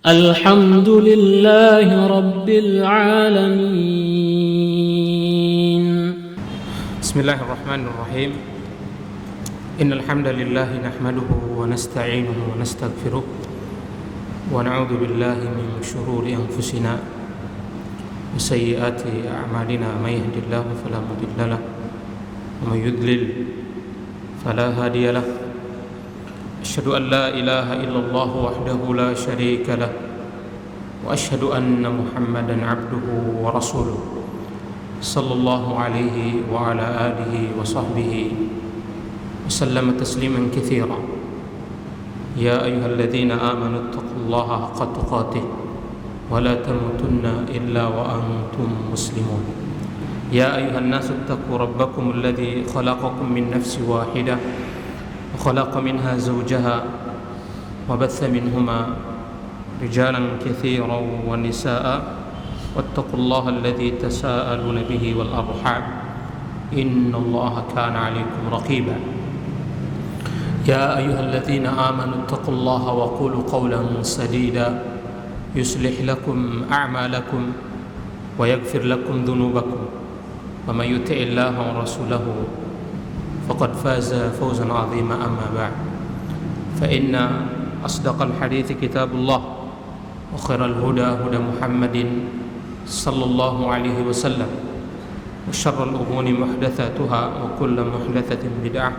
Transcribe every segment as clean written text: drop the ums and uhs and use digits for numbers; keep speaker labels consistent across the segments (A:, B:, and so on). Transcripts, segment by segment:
A: الحمد لله رب العالمين.
B: بسم الله الرحمن الرحيم. إن الحمد لله نحمده ونستعينه ونستغفره ونعوذ بالله من شرور أنفسنا وسيئات أعمالنا. من يهد الله فلا مضل له ومن يضلل فلا هادي له. أشهد أن لا إله إلا الله وحده لا شريك له وأشهد أن محمدا عبده ورسوله صلى الله عليه وعلى آله وصحبه وسلم تسليما كثيرا. يا أيها الذين آمنوا اتقوا الله حق تقاته ولا تموتن إلا وأنتم مسلمون. يا أيها الناس اتقوا ربكم الذي خلقكم من نفس واحدة وخلق منها زوجها وبث منهما رجالا كثيرا ونساء واتقوا الله الذي تساءلون به والأرحام إن الله كان عليكم رقيبا. يا أيها الذين آمنوا اتقوا الله وقولوا قولا سديدا يصلح لكم أعمالكم ويغفر لكم ذنوبكم ومن يطع الله ورسوله فقد فاز فوزا عظيما. أما بعد فإن أصدق الحديث كتاب الله وخير الهدى هدى محمد صلى الله عليه وسلم وشر الأمور محدثاتها وكل محدثة بدعة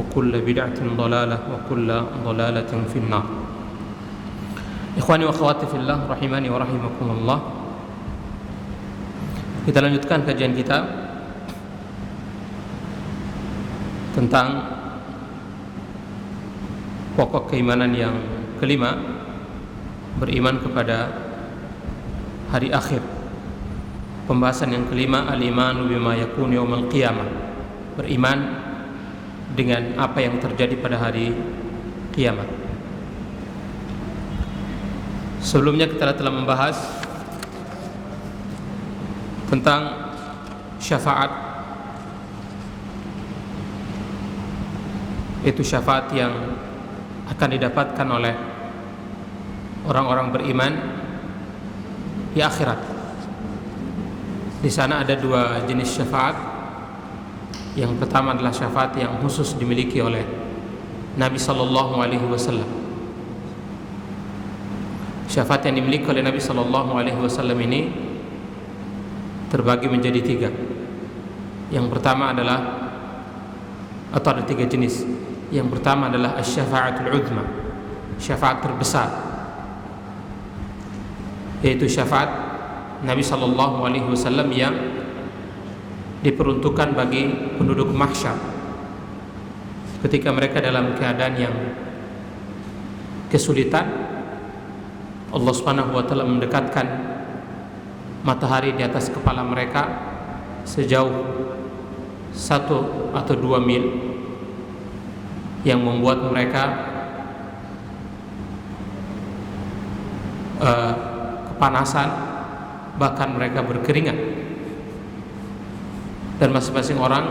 B: وكل بدعة ضلالة وكل ضلالة في النار. Ikhwani wa akhwati fillah rahimani wa rahimakumullah. Kita lanjutkan kajian kita tentang pokok keimanan yang kelima, beriman kepada hari akhir. Pembahasan yang kelima, al-imanu bima yakunu yaumal qiyamah, beriman dengan apa yang terjadi pada hari kiamat. Sebelumnya kita telah membahas tentang syafaat, itu syafaat yang akan didapatkan oleh orang-orang beriman di akhirat. Di sana ada dua jenis syafaat. Yang pertama adalah syafaat yang khusus dimiliki oleh Nabi sallallahu alaihi wasallam. Syafaat yang dimiliki oleh Nabi sallallahu alaihi wasallam ini terbagi menjadi tiga. Yang pertama adalah, atau ada tiga jenis. Yang pertama adalah asy-syafa'atul 'uzma, syafaat terbesar, yaitu syafaat Nabi sallallahu alaihi wasallam yang diperuntukkan bagi penduduk mahsyar ketika mereka dalam keadaan yang kesulitan. Allah Subhanahu wa taala mendekatkan matahari di atas kepala mereka sejauh 1 atau 2 mil, yang membuat mereka kepanasan, bahkan mereka berkeringat. Dan masing-masing orang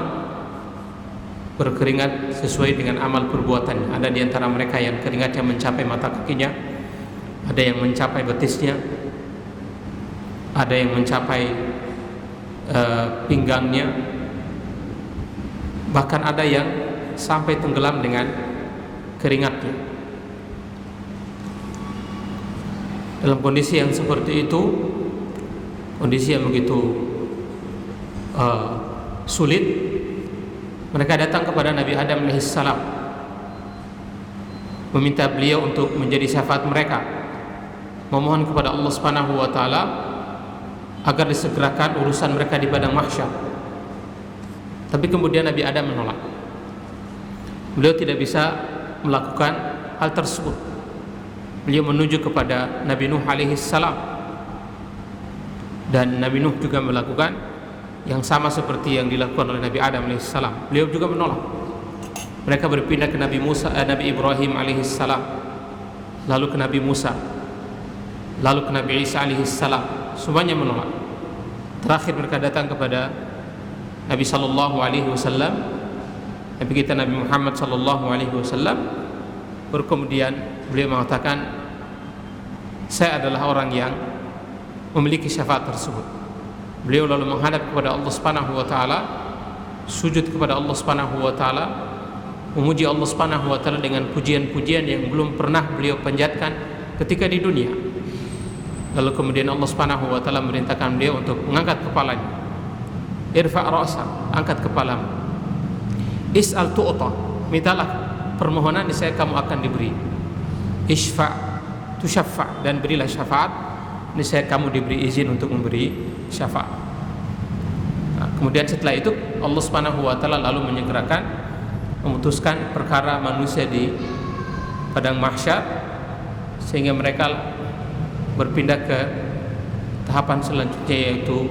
B: berkeringat sesuai dengan amal perbuatannya. Ada di antara mereka yang keringatnya mencapai mata kakinya, ada yang mencapai betisnya, ada yang mencapai pinggangnya, bahkan ada yang sampai tenggelam dengan keringatnya. Dalam kondisi yang seperti itu, kondisi yang begitu sulit, mereka datang kepada Nabi Adam alaihissalam, meminta beliau untuk menjadi syafaat mereka, memohon kepada Allah Subhanahu wa taala agar disegerakan urusan mereka di padang mahsyar. Tapi kemudian Nabi Adam menolak. Beliau tidak bisa melakukan hal tersebut. Beliau menuju kepada Nabi Nuh alaihissalam, dan Nabi Nuh juga melakukan yang sama seperti yang dilakukan oleh Nabi Adam alaihissalam. Beliau juga menolak. Mereka berpindah ke Nabi Ibrahim alaihissalam, lalu ke Nabi Musa, lalu ke Nabi Isa alaihissalam. Semuanya menolak. Terakhir mereka datang kepada Nabi sallallahu alaihi wasallam, Nabi kita Nabi Muhammad sallallahu alaihi wasallam. Kemudian beliau mengatakan, saya adalah orang yang memiliki syafaat tersebut. Beliau lalu menghadap kepada Allah Subhanahu wa taala, sujud kepada Allah Subhanahu wa taala, memuji Allah Subhanahu wa taala dengan pujian-pujian yang belum pernah beliau panjatkan ketika di dunia. Lalu kemudian Allah Subhanahu wa taala merintahkan beliau untuk mengangkat kepalanya. Irfa' ra'sa, angkat kepalamu. Is'al tu'ta, mintalah permohonan niscaya kamu akan diberi. Isfa' tusyaffa, dan berilah syafaat niscaya kamu diberi izin untuk memberi syafaat. Nah, kemudian setelah itu Allah Subhanahu wa taala lalu menyegerakan memutuskan perkara manusia di padang mahsyar sehingga mereka berpindah ke tahapan selanjutnya, yaitu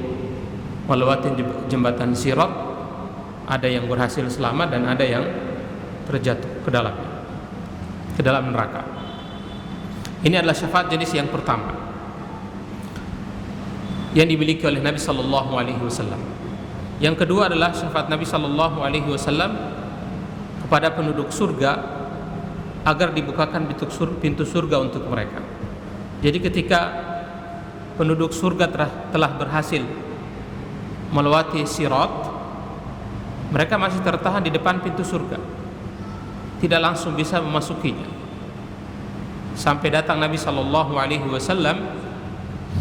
B: melewati jembatan Sirat. Ada yang berhasil selamat dan ada yang terjatuh ke dalam neraka. Ini adalah syafaat jenis yang pertama yang dimiliki oleh Nabi sallallahu alaihi wasallam. Yang kedua adalah syafaat Nabi sallallahu alaihi wasallam kepada penduduk surga agar dibukakan pintu surga untuk mereka. Jadi ketika penduduk surga telah berhasil melewati Sirat, mereka masih tertahan di depan pintu surga, tidak langsung bisa memasukinya, sampai datang Nabi sallallahu alaihi wasallam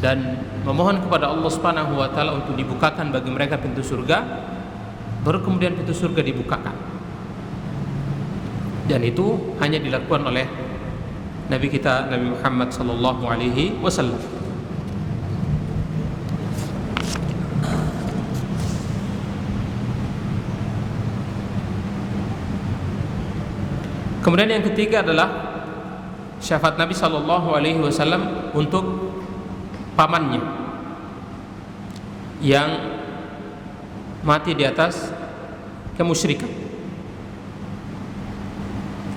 B: dan memohon kepada Allah Subhanahu wa taala untuk dibukakan bagi mereka pintu surga. Baru kemudian pintu surga dibukakan, dan itu hanya dilakukan oleh Nabi kita, Nabi Muhammad sallallahu alaihi wasallam. Kemudian yang ketiga adalah syafaat Nabi sallallahu alaihi wasallam untuk pamannya yang mati di atas kemusyrikan.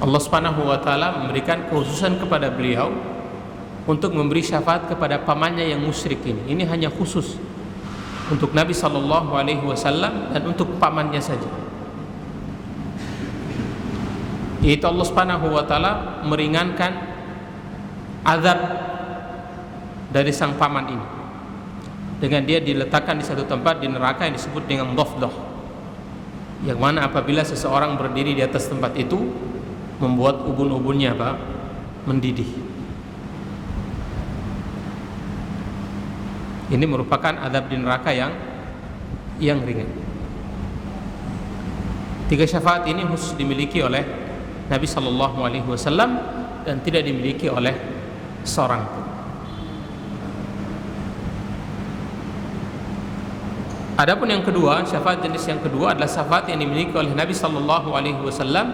B: Allah Subhanahu wa taala memberikan kekhususan kepada beliau untuk memberi syafaat kepada pamannya yang musyrik ini. Ini hanya khusus untuk Nabi sallallahu alaihi wasallam dan untuk pamannya saja. Yaitu Allah Subhanahu wa taala meringankan azab dari sang paman ini dengan dia diletakkan di satu tempat di neraka yang disebut dengan dhafdah, yang mana apabila seseorang berdiri di atas tempat itu membuat ubun-ubunnya mendidih. Ini merupakan azab di neraka yang ringan. Tiga syafaat ini khusus dimiliki oleh Nabi sallallahu alaihi wasallam dan tidak dimiliki oleh seorang pun. Adapun yang kedua, syafaat jenis yang kedua adalah syafaat yang dimiliki oleh Nabi sallallahu alaihi wasallam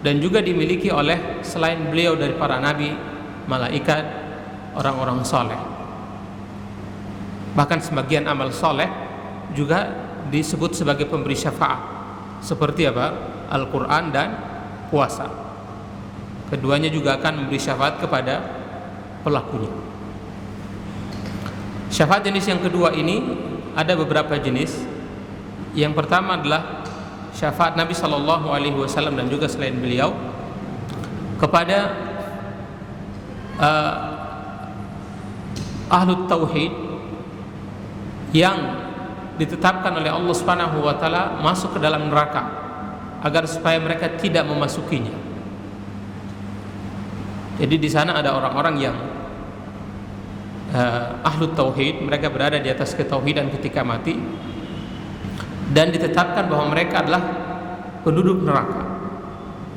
B: dan juga dimiliki oleh selain beliau dari para nabi, malaikat, orang-orang soleh. Bahkan sebagian amal soleh juga disebut sebagai pemberi syafaat, seperti Al-Quran dan puasa. Keduanya juga akan memberi syafaat kepada pelakunya. Syafaat jenis yang kedua ini ada beberapa jenis. Yang pertama adalah syafaat Nabi sallallahu alaihi wasallam dan juga selain beliau kepada ahlut tauhid yang ditetapkan oleh Allah Subhanahu wa taala masuk ke dalam neraka agar supaya mereka tidak memasukinya. Jadi di sana ada orang-orang yang ahlut tauhid, mereka berada di atas ketauhidan ketika mati dan ditetapkan bahwa mereka adalah penduduk neraka.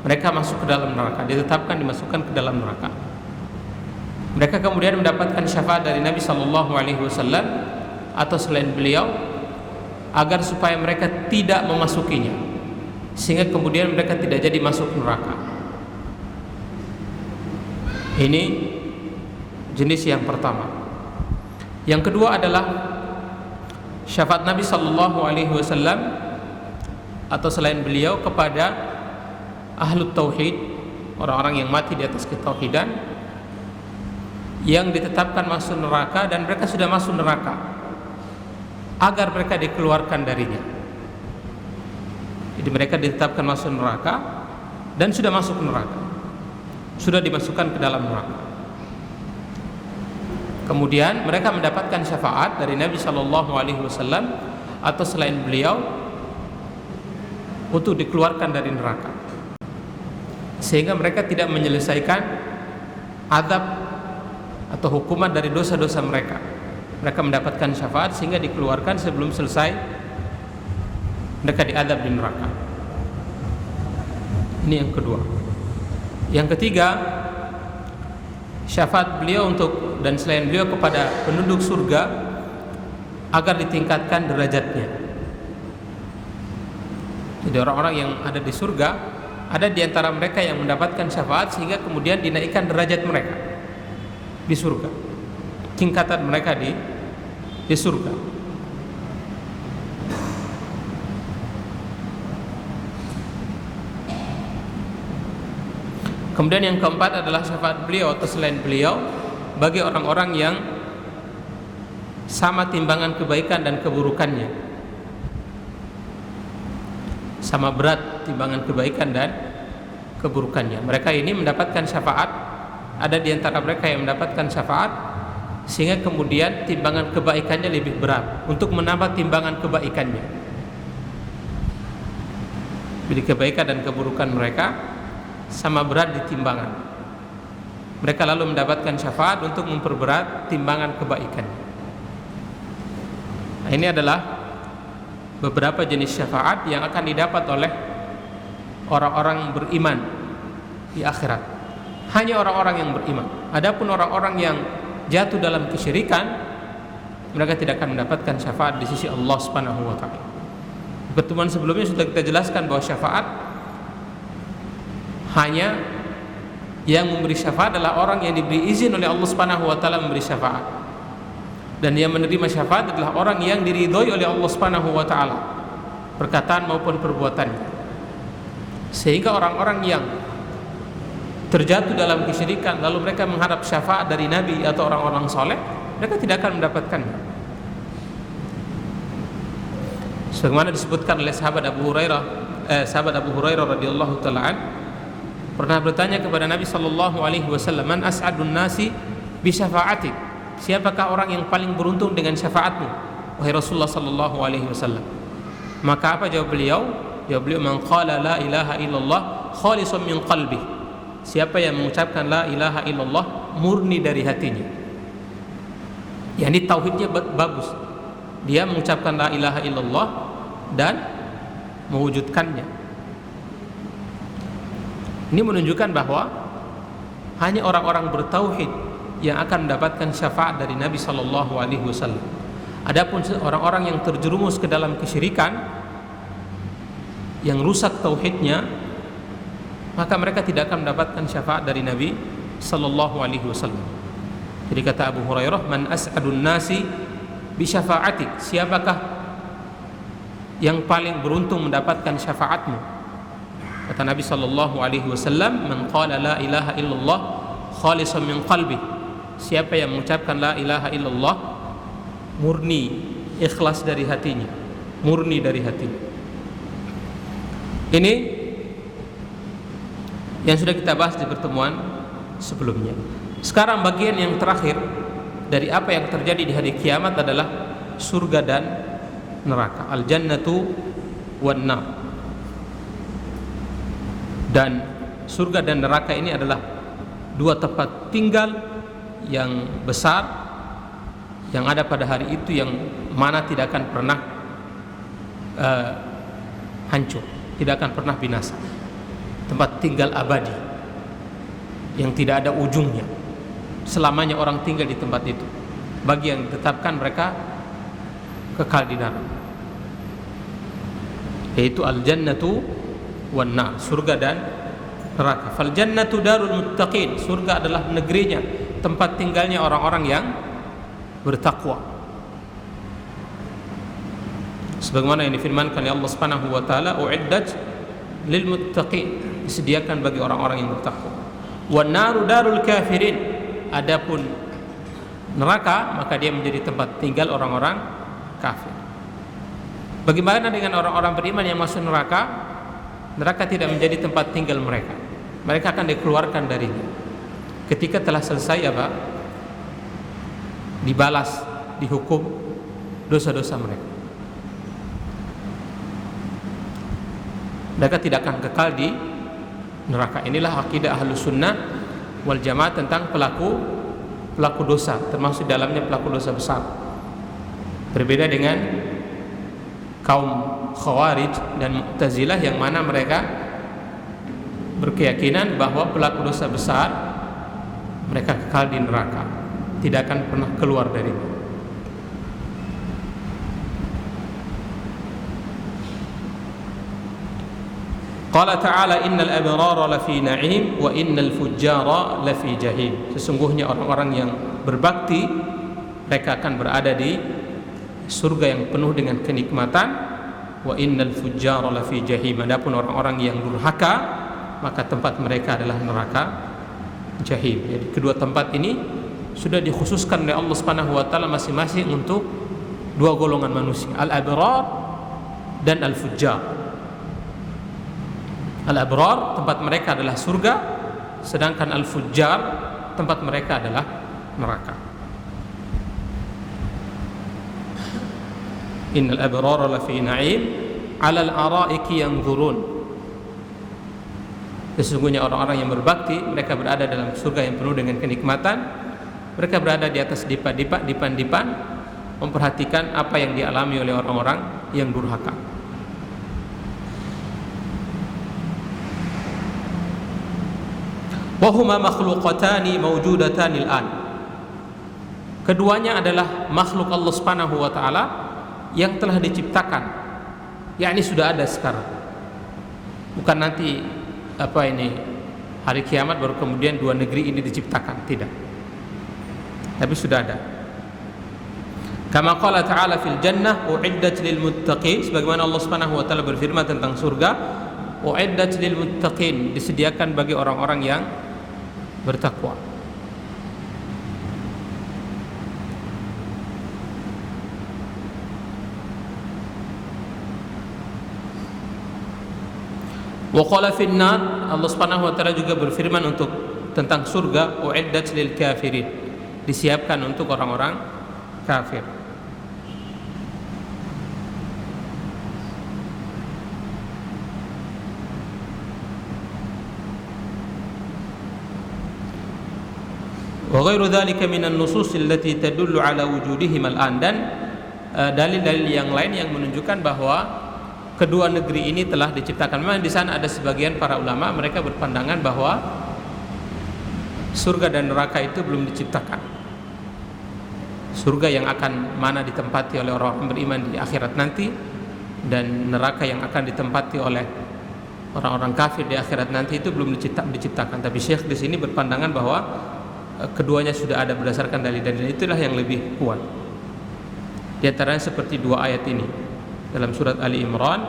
B: Mereka masuk ke dalam neraka, ditetapkan dimasukkan ke dalam neraka. Mereka kemudian mendapatkan syafaat dari Nabi sallallahu alaihi wasallam atau selain beliau agar supaya mereka tidak memasukinya, sehingga kemudian mereka tidak jadi masuk neraka. Ini jenis yang pertama. Yang kedua adalah syafaat Nabi sallallahu alaihi wasallam atau selain beliau kepada ahlut tauhid, orang-orang yang mati di atas ketauhidan yang ditetapkan masuk neraka dan mereka sudah masuk neraka agar mereka dikeluarkan darinya. Jadi mereka ditetapkan masuk neraka dan sudah masuk neraka, sudah dimasukkan ke dalam neraka. Kemudian mereka mendapatkan syafaat dari Nabi Shallallahu Alaihi Wasallam atau selain beliau untuk dikeluarkan dari neraka, sehingga mereka tidak menyelesaikan azab atau hukuman dari dosa-dosa mereka. Mereka mendapatkan syafaat sehingga dikeluarkan sebelum selesai mereka diazab di neraka. Ini yang kedua. Yang ketiga, syafaat beliau untuk dan selain beliau kepada penduduk surga agar ditingkatkan derajatnya. Jadi orang-orang yang ada di surga, ada di antara mereka yang mendapatkan syafaat sehingga kemudian dinaikkan derajat mereka di surga, tingkatan mereka di surga. Kemudian yang keempat adalah syafaat beliau atau selain beliau bagi orang-orang yang sama timbangan kebaikan dan keburukannya, sama berat timbangan kebaikan dan keburukannya. Mereka ini mendapatkan syafaat, ada di antara mereka yang mendapatkan syafaat sehingga kemudian timbangan kebaikannya lebih berat untuk menambah timbangan kebaikannya. Jadi kebaikan dan keburukan mereka sama berat di timbangan. Mereka lalu mendapatkan syafaat untuk memperberat timbangan kebaikan. Nah, ini adalah beberapa jenis syafaat yang akan didapat oleh orang-orang beriman di akhirat. Hanya orang-orang yang beriman. Adapun orang-orang yang jatuh dalam kesyirikan, mereka tidak akan mendapatkan syafaat di sisi Allah Subhanahu wa taala. Pertemuan sebelumnya sudah kita jelaskan bahwa syafaat hanya yang memberi syafaat adalah orang yang diberi izin oleh Allah Subhanahu wa taala memberi syafaat. Dan yang menerima syafaat adalah orang yang diridhoi oleh Allah Subhanahu wa taala, perkataan maupun perbuatannya. Sehingga orang-orang yang terjatuh dalam kesyirikan lalu mereka mengharap syafaat dari nabi atau orang-orang soleh, mereka tidak akan mendapatkannya. Sebagaimana disebutkan oleh sahabat Abu Hurairah radhiyallahu taala an, pernah bertanya kepada Nabi sallallahu alaihi wasallam, "Man as'adun nasi bi syafa'atik?" Siapakah orang yang paling beruntung dengan syafaatmu wahai Rasulullah sallallahu alaihi wasallam? Maka apa jawab beliau? Jawab beliau, "Man qala la ilaha illallah khalisan min qalbi." Siapa yang mengucapkan la ilaha illallah murni dari hatinya. Yani tauhidnya bagus. Dia mengucapkan la ilaha illallah dan mewujudkannya. Ini menunjukkan bahwa hanya orang-orang bertauhid yang akan mendapatkan syafaat dari Nabi sallallahu alaihi wasallam. Adapun orang-orang yang terjerumus ke dalam kesyirikan, yang rusak tauhidnya, maka mereka tidak akan mendapatkan syafaat dari Nabi sallallahu alaihi wasallam. Jadi kata Abu Hurairah, "Man as'adun nasi bi syafa'atik?" Siapakah yang paling beruntung mendapatkan syafaatmu? Kata Nabi sallallahu alaihi wasallam, "Man qala la ilaha illallah khalisan min qalbi." Siapa yang mengucapkan la ilaha illallah murni, ikhlas dari hatinya, murni dari hatinya. Ini yang sudah kita bahas di pertemuan sebelumnya. Sekarang bagian yang terakhir dari apa yang terjadi di hari kiamat adalah surga dan neraka, al-jannatu wan nar. Dan surga dan neraka ini adalah dua tempat tinggal yang besar yang ada pada hari itu, yang mana tidak akan pernah hancur, tidak akan pernah binasa. Tempat tinggal abadi yang tidak ada ujungnya. Selamanya orang tinggal di tempat itu. Bagi yang ditetapkan, mereka kekal di dalam, yaitu al-jannatu wan nar, surga dan neraka. Fal jannatu darul muttaqin, surga adalah negerinya, tempat tinggalnya orang-orang yang bertakwa. Sebagaimana yang difirmankan oleh Allah Subhanahu wa taala, uiddat lil muttaqin, disediakan bagi orang-orang yang bertakwa. Wan naru darul kafirin, adapun neraka maka dia menjadi tempat tinggal orang-orang kafir. Bagaimana dengan orang-orang beriman yang masuk neraka? Neraka tidak menjadi tempat tinggal mereka. Mereka akan dikeluarkan darinya ketika telah selesai dibalas, dihukum dosa-dosa mereka. Mereka tidak akan kekal di neraka. Inilah akidah Ahlus Sunnah wal Jamaah tentang pelaku dosa, termasuk dalamnya pelaku dosa besar. Berbeda dengan kaum Khawarij dan Mu'tazilah yang mana mereka berkeyakinan bahwa pelaku dosa besar mereka kekal di neraka, tidak akan pernah keluar dari itu. Qala ta'ala innal abrara lafi na'im wa innal fujjara lafi jahim. Sesungguhnya orang-orang yang berbakti mereka akan berada di surga yang penuh dengan kenikmatan, wa innal fujjara lafi jahim. Adapun orang-orang yang durhaka maka tempat mereka adalah neraka jahim. Jadi kedua tempat ini sudah dikhususkan oleh Allah Subhanahu wa taala masing-masing untuk dua golongan manusia, al-abrar dan al-fujjar. Al-abrar tempat mereka adalah surga, sedangkan al-fujjar tempat mereka adalah neraka. Innal abrara lafi na'im 'alal araiki yanzurun. Sesungguhnya orang-orang yang berbakti mereka berada dalam surga yang penuh dengan kenikmatan. Mereka berada di atas dipan-dipan memperhatikan apa yang dialami oleh orang-orang yang durhaka. Wahuma makhluqatani mawjudatani al-an. Keduanya adalah makhluk Allah Subhanahu wa taala yang telah diciptakan. Yakni sudah ada sekarang. Bukan nanti hari kiamat baru kemudian dua negeri ini diciptakan, tidak. Tapi sudah ada. Kama qala ta'ala fil jannah u'iddat lil muttaqin, sebagaimana Allah Subhanahu wa taala berfirman tentang surga, u'iddat lil muttaqin, disediakan bagi orang-orang yang bertakwa. Wa qala fin nar, Allah Subhanahu wa taala juga berfirman untuk tentang surga, u'iddat lil kafirin, disiapkan untuk orang-orang kafir. Wa ghairu dzalika minan nusus allati tadullu ala wujudihim al-an, dan dalil-dalil yang lain yang menunjukkan bahwa kedua negeri ini telah diciptakan. Memang di sana ada sebagian para ulama mereka berpandangan bahwa surga dan neraka itu belum diciptakan. Surga yang akan mana ditempati oleh orang-orang beriman di akhirat nanti, dan neraka yang akan ditempati oleh orang-orang kafir di akhirat nanti itu belum diciptakan. Tapi Syekh di sini berpandangan bahwa keduanya sudah ada berdasarkan dalil-dalil, itulah yang lebih kuat. Di antaranya seperti dua ayat ini dalam surat Ali Imran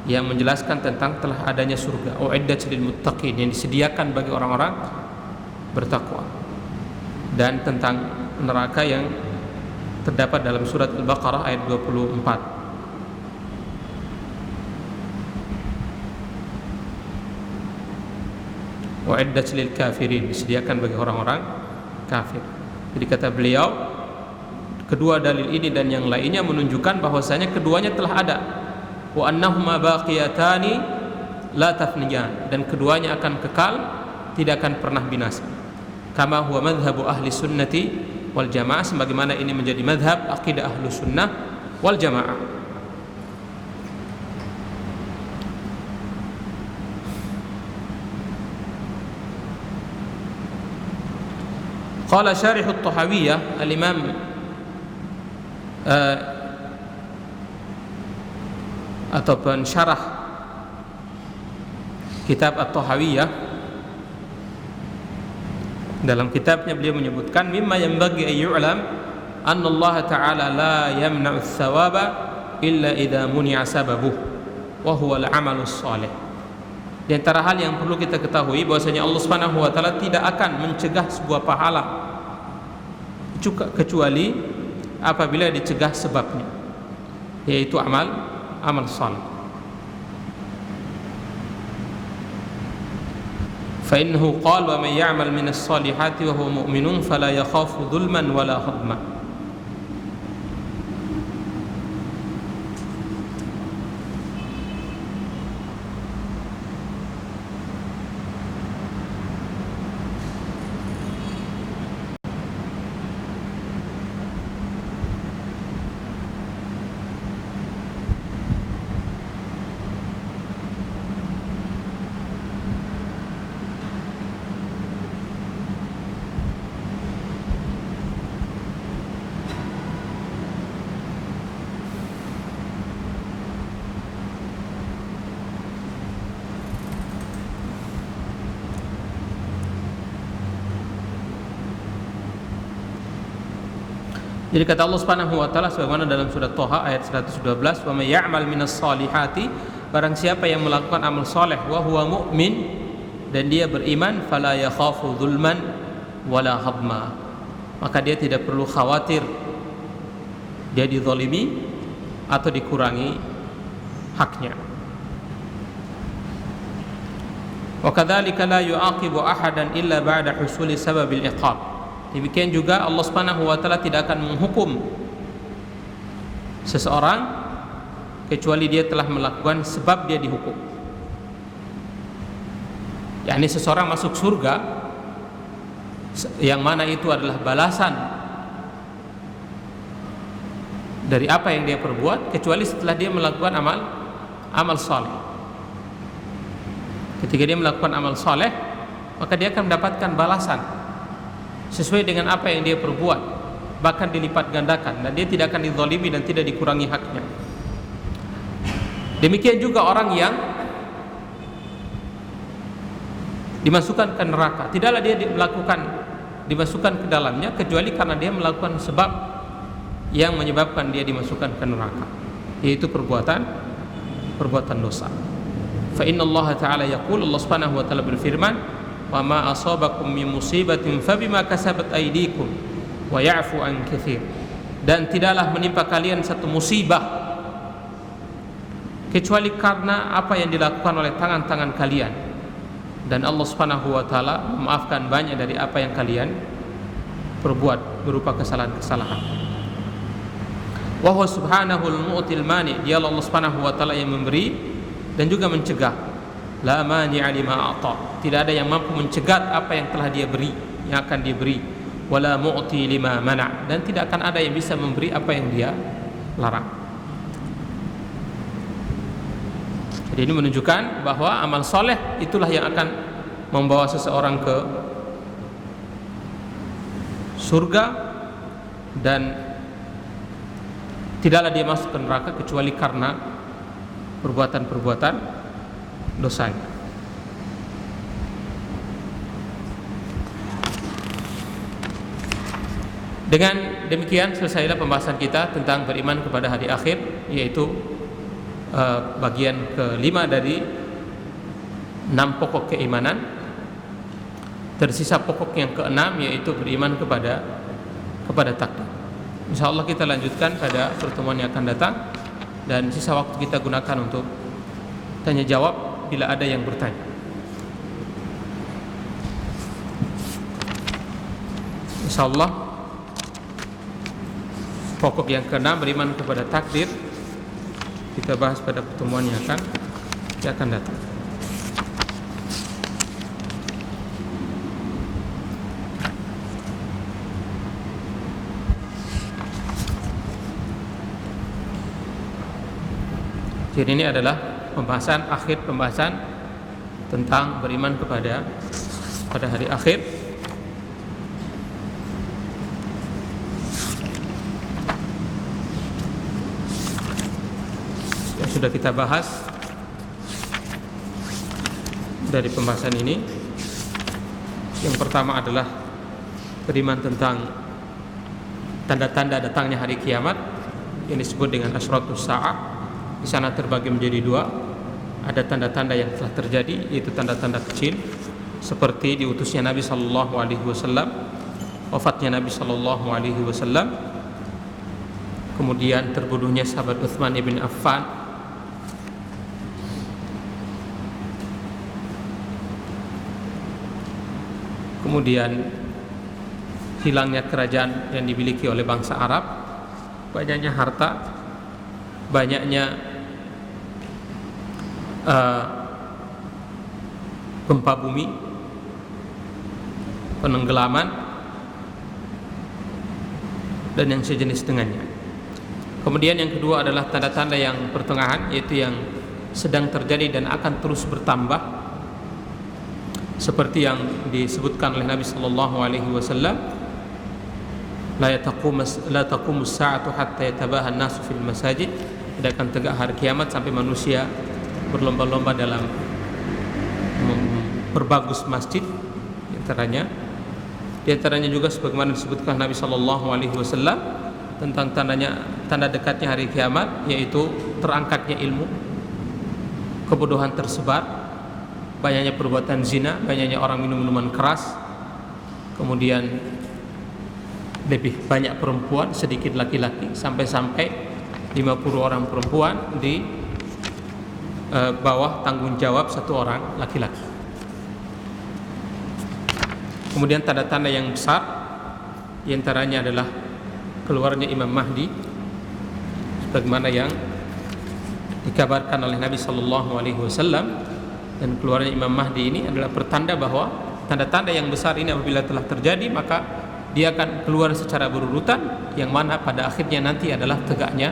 B: yang menjelaskan tentang telah adanya surga, u'iddat lil muttaqin, yang disediakan bagi orang-orang bertakwa, dan tentang neraka yang terdapat dalam surat Al-Baqarah ayat 24. U'iddat lil kafirin, disediakan bagi orang-orang kafir. Jadi kata beliau, kedua dalil ini dan yang lainnya menunjukkan bahwasanya keduanya telah ada. Wa annahuma baqiyatani la tafniyan, dan keduanya akan kekal, tidak akan pernah binasa. Kama huwa madhhabu ahli sunnati wal jamaah, sebagaimana ini menjadi madhab akidah ahlu sunnah wal jamaah. Qala syarih at-Tahawiyah, al-Imam ataupun syarah kitab at-Tahawiyah, dalam kitabnya beliau menyebutkan mimma yanbaghi an yu'lam anna Allah Ta'ala la yamna'u ats-tsawaba illa idza muni'a sababuh wa huwa al-'amalu shalih. Di antara hal yang perlu kita ketahui bahwasanya Allah Subhanahu wa taala tidak akan mencegah sebuah pahala kecuali apabila dicegah sebabnya, yaitu amal saleh. فإنه قال ومن يعمل من الصالحات وهو مؤمن فلا يخاف ظلما ولا هضما. Jadi kata Allah Subhanahu wa taala sebagaimana dalam surah Thaha ayat 112, "Wa may ya'mal minas solihati", barang siapa yang melakukan amal soleh wa huwa mu'min, dan dia beriman, fala yakhafu dzulman wala hadma, maka dia tidak perlu khawatir dia dizalimi atau dikurangi haknya. Wa kadzalika la yu'aqibu ahadan illa ba'da husuli sababil iqab. Demikian juga Allah Subhanahu wa taala tidak akan menghukum seseorang kecuali dia telah melakukan sebab dia dihukum. yakni seseorang masuk surga yang mana itu adalah balasan dari apa yang dia perbuat, kecuali setelah dia melakukan amal saleh. Ketika dia melakukan amal saleh, maka dia akan mendapatkan balasan sesuai dengan apa yang dia perbuat, bahkan dilipat gandakan, dan dia tidak akan dizalimi dan tidak dikurangi haknya. Demikian juga orang yang dimasukkan ke neraka, tidaklah dia dimasukkan ke dalamnya kecuali karena dia melakukan sebab yang menyebabkan dia dimasukkan ke neraka, yaitu perbuatan dosa. Fa inna Allah Ta'ala yaqul, Allah Subhanahu wa taala berfirman, "Wa ma asabakum min musibatin fabima kasabat aydikum wa ya'fu an katsir." Dan tidaklah menimpa kalian satu musibah kecuali karena apa yang dilakukan oleh tangan-tangan kalian, dan Allah Subhanahu wa taala memaafkan banyak dari apa yang kalian perbuat berupa kesalahan-kesalahan. Wa huwa subhanahul mu'til mani, dia Allah Subhanahu wa taala yang memberi dan juga mencegah. La mani'a lima a'ta, tidak ada yang mampu mencegat apa yang telah dia beri, yang akan dia beri. Wala mu'ti lima mana', dan tidak akan ada yang bisa memberi apa yang dia larang. Jadi ini menunjukkan bahwa amal soleh itulah yang akan membawa seseorang ke surga, dan tidaklah dia masuk ke neraka kecuali karena perbuatan-perbuatan dosanya. Dengan demikian selesailah pembahasan kita tentang beriman kepada hari akhir, yaitu bagian kelima dari 6 pokok keimanan. Tersisa pokok yang keenam, yaitu beriman kepada takdir. Insyaallah kita lanjutkan pada pertemuan yang akan datang, dan sisa waktu kita gunakan untuk tanya jawab bila ada yang bertanya. Insyaallah pokok yang keenam, beriman kepada takdir, kita bahas pada pertemuan yang akan datang. Jadi ini adalah akhir pembahasan tentang beriman pada hari akhir. Yang sudah kita bahas dari pembahasan ini, yang pertama adalah beriman tentang tanda-tanda datangnya hari kiamat yang disebut dengan asyratus sa'ah. Di sana terbagi menjadi 2. Ada tanda-tanda yang telah terjadi, yaitu tanda-tanda kecil seperti diutusnya Nabi sallallahu alaihi wasallam, wafatnya Nabi sallallahu alaihi wasallam, kemudian terbunuhnya sahabat Utsman ibn Affan, kemudian hilangnya kerajaan yang dimiliki oleh bangsa Arab, banyaknya harta, banyaknya gempa bumi, penenggelaman, dan yang sejenis dengannya. Kemudian yang kedua adalah tanda-tanda yang pertengahan, yaitu yang sedang terjadi dan akan terus bertambah, seperti yang disebutkan oleh Nabi sallallahu alaihi wasallam, la taqumu as-sa'atu hatta yatabaha an-nasu fil masajid. Tidak akan tegak hari kiamat sampai manusia berlomba-lomba dalam memperbagus masjid. Di antaranya juga sebagaimana disebutkan Nabi sallallahu alaihi wasallam tentang tanda dekatnya hari kiamat, yaitu terangkatnya ilmu, kebodohan tersebar, banyaknya perbuatan zina, banyaknya orang minum minuman keras, kemudian lebih banyak perempuan, sedikit laki-laki, sampai 50 orang perempuan di bawah tanggung jawab 1 orang laki-laki. Kemudian tanda-tanda yang besar diantaranya adalah keluarnya Imam Mahdi, sebagaimana yang dikabarkan oleh Nabi sallallahu alaihi wasallam. Dan keluarnya Imam Mahdi ini adalah pertanda bahwa tanda-tanda yang besar ini apabila telah terjadi, maka dia akan keluar secara berurutan, yang mana pada akhirnya nanti adalah tegaknya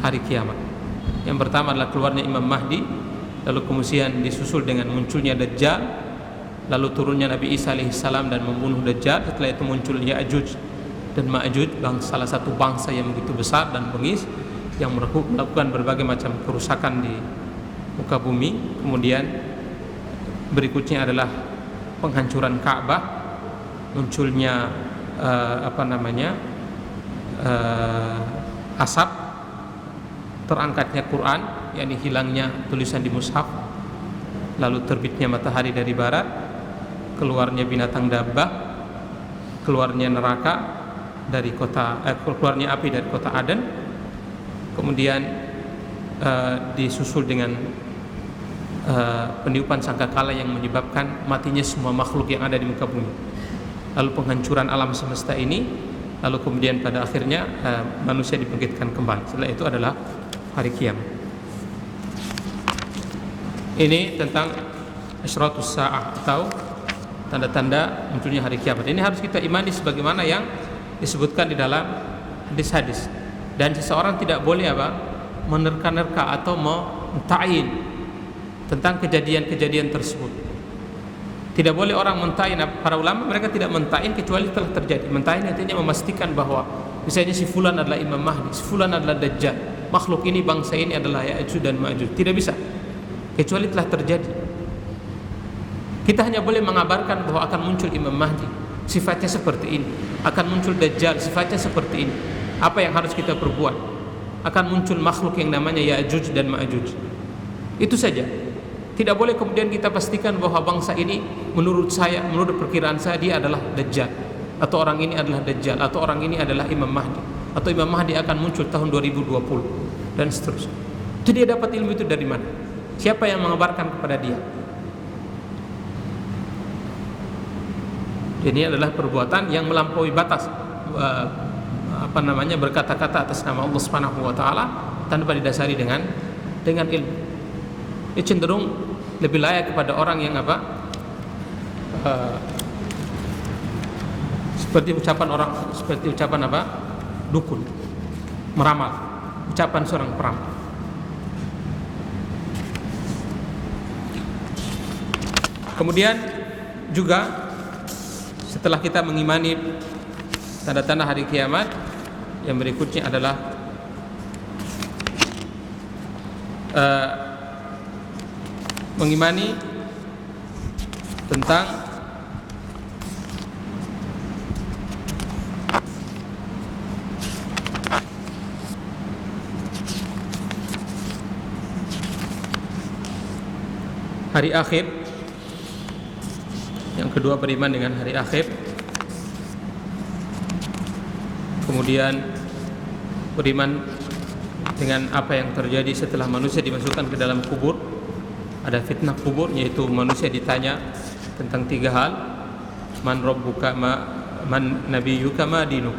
B: hari kiamat. Yang pertama adalah keluarnya Imam Mahdi, lalu kemudian disusul dengan munculnya Dajjal, lalu turunnya Nabi Isa alaihissalam dan membunuh Dajjal. Setelah itu muncul Ya'juj dan Ma'juj, salah satu bangsa yang begitu besar dan bengis yang melakukan berbagai macam kerusakan di muka bumi. Kemudian berikutnya adalah penghancuran Ka'bah, munculnya asap, terangkatnya Quran, yakni hilangnya tulisan di mushaf, lalu terbitnya matahari dari barat, keluarnya binatang dabbah, keluarnya neraka dari keluarnya api dari kota Aden, kemudian disusul dengan peniupan sangkakala yang menyebabkan matinya semua makhluk yang ada di muka bumi, lalu penghancuran alam semesta ini, lalu kemudian pada akhirnya manusia dibangkitkan kembali. Setelah itu adalah hari kiamat. Ini tentang asyratus sa'ah atau tanda-tanda munculnya hari kiamat. Ini harus kita imani sebagaimana yang disebutkan di dalam hadis-hadis. Dan seseorang tidak boleh menerka-nerka atau menta'yin tentang kejadian-kejadian tersebut. Tidak boleh orang menta'yin. Para ulama mereka tidak menta'yin kecuali telah terjadi. Menta'yin artinya memastikan bahwa misalnya si fulan adalah Imam Mahdi, si fulan adalah Dajjal, makhluk ini, bangsa ini adalah Ya'juj dan Ma'juj. Tidak bisa kecuali telah terjadi. Kita hanya boleh mengabarkan bahwa akan muncul Imam Mahdi, sifatnya seperti ini, akan muncul Dajjal, sifatnya seperti ini, apa yang harus kita perbuat, akan muncul makhluk yang namanya Ya'juj dan Ma'juj. Itu saja. Tidak boleh kemudian kita pastikan bahwa bangsa ini menurut perkiraan saya dia adalah Dajjal, atau orang ini adalah Dajjal, atau orang ini adalah Imam Mahdi, atau Imam Mahdi akan muncul tahun 2020 dan seterusnya. Itu dia dapat ilmu itu dari mana? Siapa yang mengabarkan kepada dia? Ini adalah perbuatan yang melampaui batas, berkata-kata atas nama Allah Subhanahu wa taala tanpa didasari dengan ilmu. Ini cenderung lebih layak kepada orang yang seperti ucapan dukun, meramal, ucapan seorang peramal. Kemudian juga setelah kita mengimani tanda-tanda hari kiamat, yang berikutnya adalah mengimani tentang hari akhir. Yang kedua, beriman dengan hari akhir. Kemudian beriman dengan apa yang terjadi setelah manusia dimasukkan ke dalam kubur. Ada fitnah kubur, yaitu manusia ditanya tentang 3 hal. man rabbuka man nabiyyuka ma dinuk,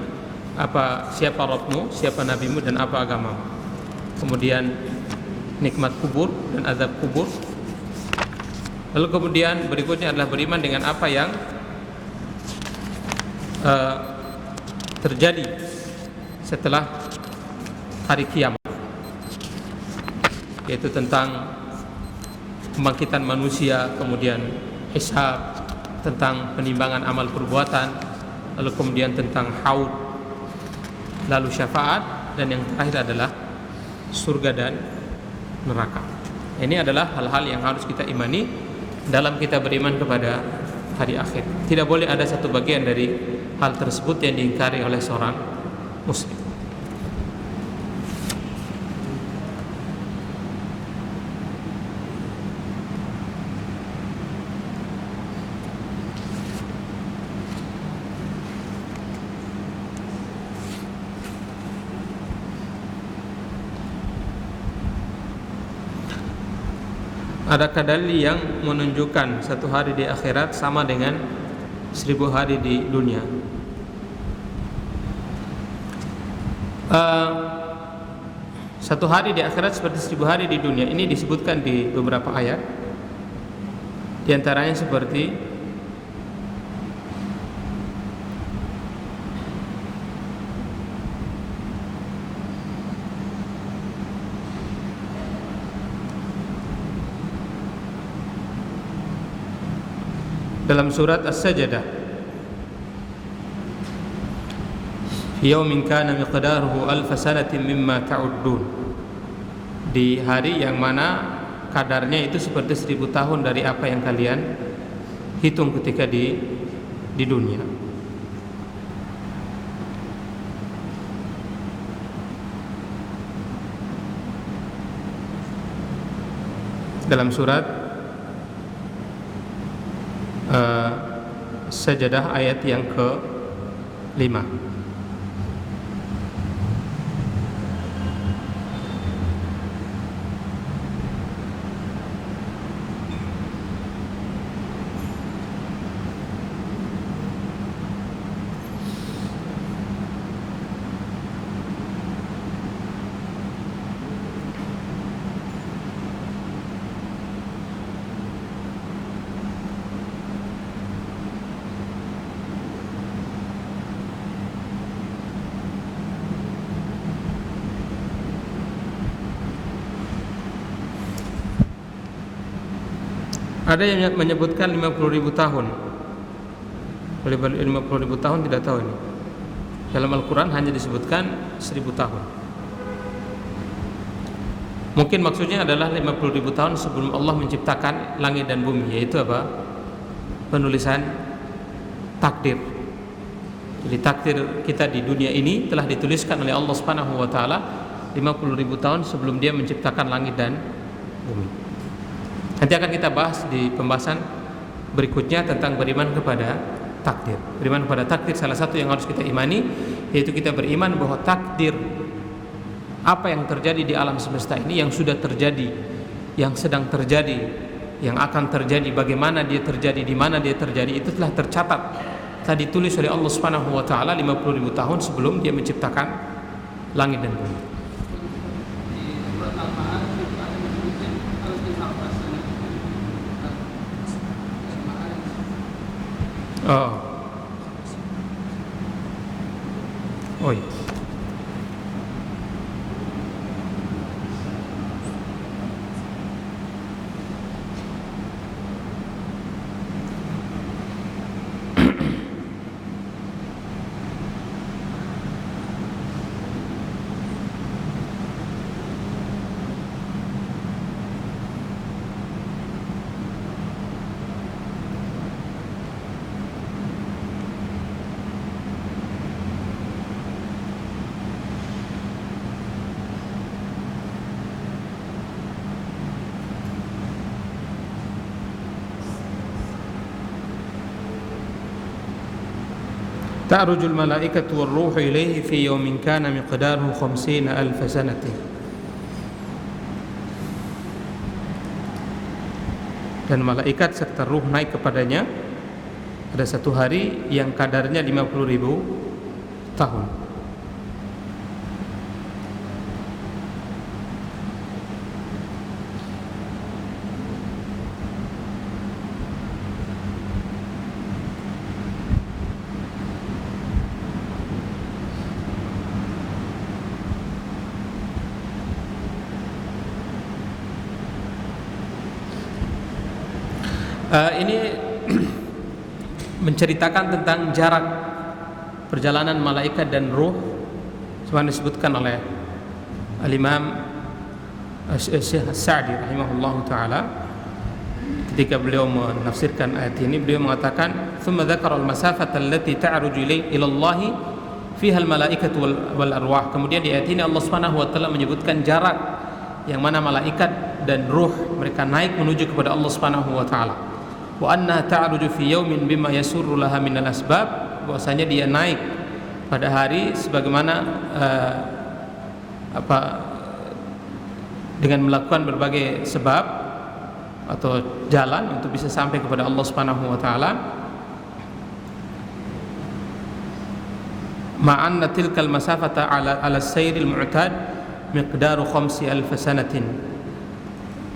B: siapa Rabbmu, siapa nabimu, dan apa agamamu. Kemudian nikmat kubur dan azab kubur. Lalu kemudian berikutnya adalah beriman dengan apa yang terjadi setelah hari kiamat, yaitu tentang kebangkitan manusia, kemudian hisab, tentang penimbangan amal perbuatan, lalu kemudian tentang haud, lalu syafaat, dan yang terakhir adalah surga dan neraka. Ini adalah hal-hal yang harus kita imani dalam kita beriman kepada hari akhir. Tidak boleh ada satu bagian dari hal tersebut yang diingkari oleh seorang muslim. Adakah dalil yang menunjukkan satu hari di akhirat sama dengan 1000 hari di dunia? Satu hari di akhirat seperti 1000 hari di dunia ini disebutkan di beberapa ayat. Di antaranya seperti dalam surat As-Sajdah, yaumin kana miqdaruhu alf sanatin mimma ta'uddun, di hari yang mana kadarnya itu seperti 1000 tahun dari apa yang kalian hitung ketika di dunia. Dalam surat Sajdah ayat yang ke-5. Ada yang menyebutkan 50.000 tahun. 50.000 tahun tidak tahu ini. Dalam Al-Quran hanya disebutkan 1000 tahun. Mungkin maksudnya adalah 50.000 tahun sebelum Allah menciptakan langit dan bumi, yaitu apa? Penulisan takdir. Jadi takdir kita di dunia ini telah dituliskan oleh Allah Subhanahu wa taala 50.000 tahun sebelum Dia menciptakan langit dan bumi. Nanti akan kita bahas di pembahasan berikutnya tentang beriman kepada takdir. Beriman kepada takdir salah satu yang harus kita imani, yaitu kita beriman bahwa takdir apa yang terjadi di alam semesta ini, yang sudah terjadi, yang sedang terjadi, yang akan terjadi, bagaimana dia terjadi, di mana dia terjadi, itu telah tercatat, telah ditulis oleh Allah Subhanahu wa taala 50.000 tahun sebelum Dia menciptakan langit dan bumi. Oh iya. Ta'rujul malaikatu war-ruhu ilaihi fi yawmin kana miqdaruhu 50,000 sanatin. Dan malaikat serta ruh naik kepadanya Ada satu hari yang kadarnya 50.000 tahun. Ini menceritakan tentang jarak perjalanan malaikat dan ruh, sebagaimana disebutkan oleh Al-Imam Syekh As-Sa'di rahimahullah taala ketika beliau menafsirkan ayat ini. Beliau mengatakan, "Tsumma dzakara al-masafata allati ta'ruju ila Allah fiha al-malaikatu wal arwah." Kemudian di ayat ini Allah Subhanahu wa taala menyebutkan jarak yang mana malaikat dan ruh mereka naik menuju kepada Allah Subhanahu wa taala. Wa anna ta'ruju fi yaumin bima yasurru laha minal asbab, bahwasanya dia naik pada hari sebagaimana dengan melakukan berbagai sebab atau jalan untuk bisa sampai kepada Allah Subhanahu wa taala. Ma'anna tilkal masafata ala sayril mu'tad miqdaru 5,000 sanatin,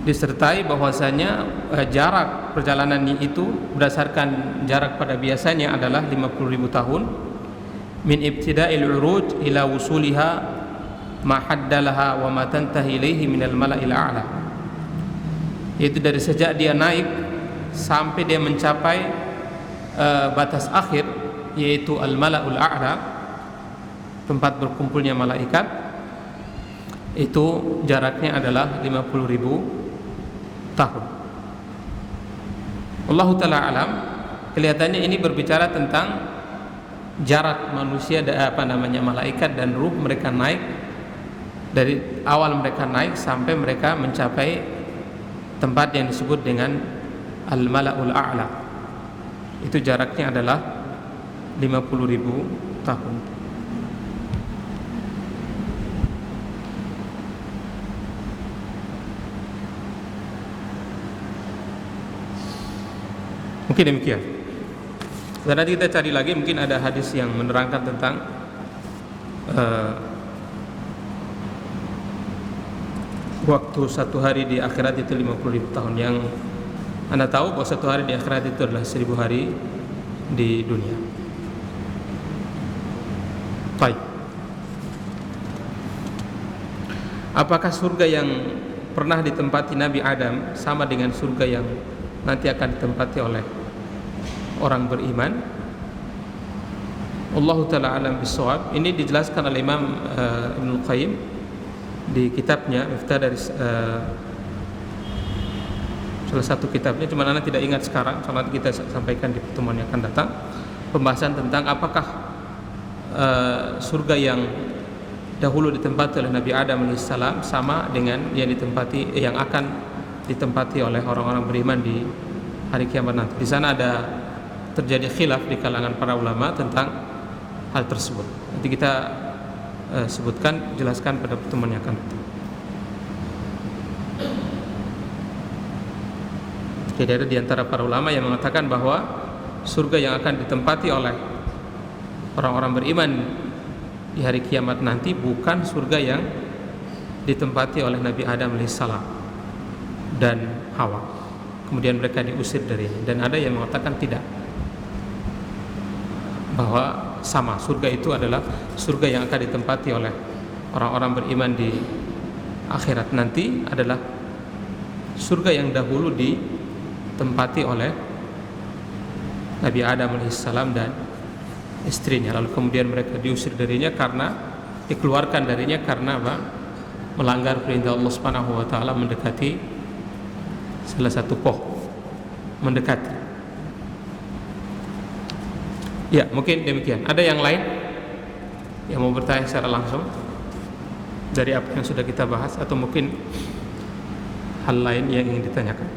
B: disertai bahwasanya jarak perjalanan itu berdasarkan jarak pada biasanya adalah 50.000 tahun. Min ibtida'il uruj ila wusuliha ma haddalaha wa ma tantahi ilaihi minal mala'il a'la, yaitu dari sejak dia naik sampai dia mencapai batas akhir, yaitu al-mala'ul a'la, tempat berkumpulnya malaikat, itu jaraknya adalah 50.000 tahun. Allah Ta'ala alam. Kelihatannya ini berbicara tentang jarak manusia malaikat dan ruh mereka naik, dari awal mereka naik sampai mereka mencapai tempat yang disebut dengan al-mala'ul a'la. Itu jaraknya adalah 50.000 tahun. Mungkin demikian. Dan nanti kita cari lagi, mungkin ada hadis yang menerangkan tentang waktu satu hari di akhirat itu 50.000 tahun. Yang Anda tahu bahwa satu hari di akhirat itu adalah 1000 hari di dunia. Baik. Apakah surga yang pernah ditempati Nabi Adam sama dengan surga yang nanti akan ditempati oleh orang beriman? Allahu ta'ala alam bisawab. Ini dijelaskan oleh Imam Ibnu Qayyim di kitabnya Miftah dari salah satu kitabnya, cuma Anda tidak ingat sekarang, soalnya kita sampaikan di pertemuan yang akan datang, pembahasan tentang apakah surga yang dahulu ditempati oleh Nabi Adam alaihissalam sama dengan yang akan ditempati oleh orang-orang beriman di hari kiamat nanti. Di sana ada terjadi khilaf di kalangan para ulama tentang hal tersebut. Nanti kita jelaskan pada pertemuan yang akan datang. Jadi ada di antara para ulama yang mengatakan bahwa surga yang akan ditempati oleh orang-orang beriman di hari kiamat nanti bukan surga yang ditempati oleh Nabi Adam alaihissalam dan Hawa, kemudian mereka diusir dari ini. Dan ada yang mengatakan tidak, bahwa sama, surga itu adalah surga yang akan ditempati oleh orang-orang beriman di akhirat nanti adalah surga yang dahulu ditempati oleh Nabi Adam alaihissalam dan istrinya, lalu kemudian mereka diusir darinya dikeluarkan darinya karena apa? Melanggar perintah Allah Subhanahu wa taala mendekati salah satu pohon, mendekati. Ya, mungkin demikian. Ada yang lain yang mau bertanya secara langsung dari apa yang sudah kita bahas, atau mungkin hal lain yang ingin ditanyakan?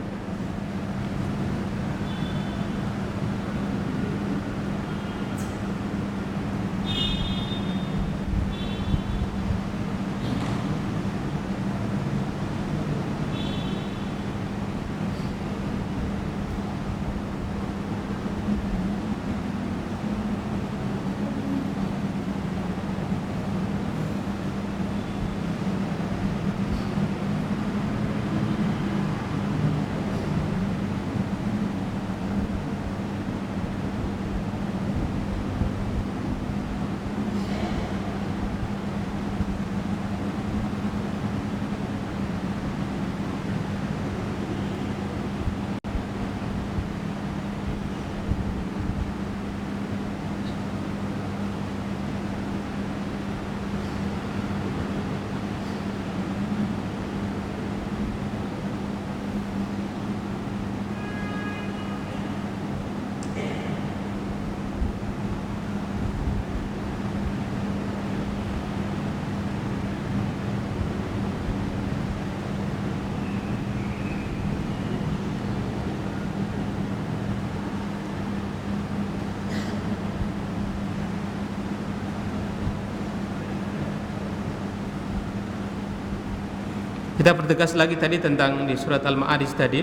B: Kita pertegas lagi tadi tentang di surat Al-Ma'arij tadi,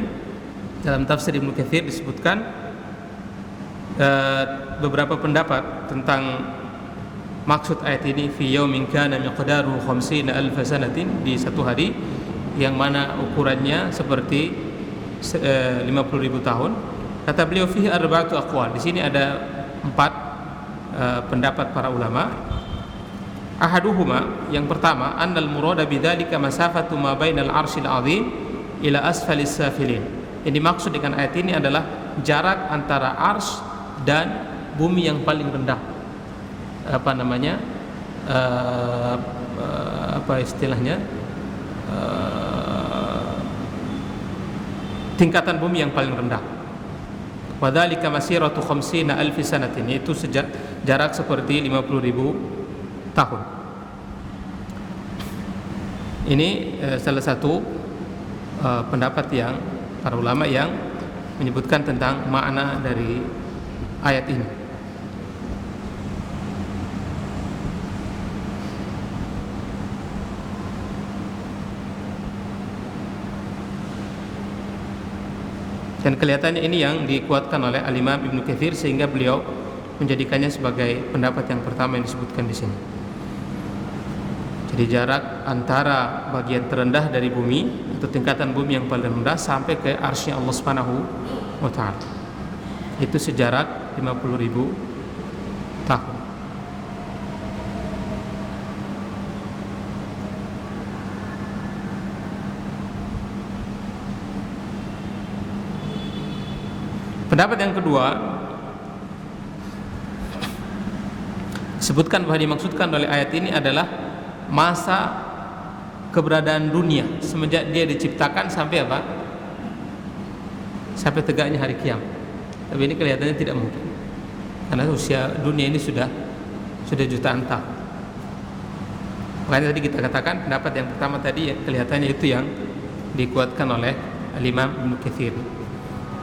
B: dalam tafsir Ibnu Katsir disebutkan beberapa pendapat tentang maksud ayat ini, fi yaumin kana miqdaruhu 50 alf sanatin, di satu hari yang mana ukurannya seperti 50.000 tahun. Kata beliau, fihi arba'atu aqwal, di sini ada 4 pendapat para ulama. Ahaduhuma, yang pertama, annal murada bidzalika masafatu ma bainal arsyil azim ila asfalis safilin. Yang dimaksud dengan ayat ini adalah jarak antara arsy dan bumi yang paling rendah. Apa istilahnya? Tingkatan bumi yang paling rendah. Wa dzalika masiratu 50 alf sanatin, itu jarak seperti 50.000 tahun. Ini salah satu pendapat yang para ulama yang menyebutkan tentang makna dari ayat ini. Dan kelihatannya ini yang dikuatkan oleh Al-Imam Ibnu Katsir, sehingga beliau menjadikannya sebagai pendapat yang pertama yang disebutkan di sini. Jadi jarak antara bagian terendah dari bumi atau tingkatan bumi yang paling rendah sampai ke arsy Allah Subhanahu wa taala, itu sejarak 50.000 tahun. Pendapat yang kedua, sebutkan bahwa dimaksudkan oleh ayat ini adalah masa keberadaan dunia semenjak dia diciptakan sampai apa? Sampai tegaknya hari kiamat. Tapi ini kelihatannya tidak mungkin, karena usia dunia ini sudah jutaan tahun. Makanya tadi kita katakan pendapat yang pertama tadi kelihatannya itu yang dikuatkan oleh Al-Imam Ibnu Katsir,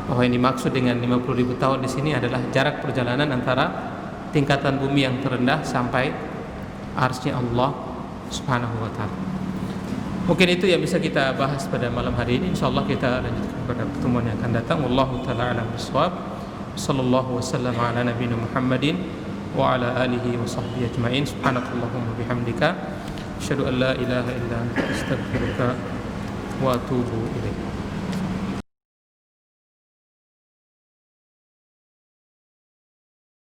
B: bahwa yang dimaksud dengan 50.000 tahun di sini adalah jarak perjalanan antara tingkatan bumi yang terendah sampai arsy Allah Subhanahu wa ta'ala. Mungkin itu yang bisa kita bahas pada malam hari ini. Insyaallah kita lanjutkan pada pertemuan yang akan datang. Wallahu ta'ala a'lam bishawab. Sallallahu wasallam ala nabiyina Muhammadin wa ala alihi wa sahbihi ajma'in. Subhanakallahumma bihamdika asyhadu an la ilaha illa anta astaghfiruka wa atubu ilaik.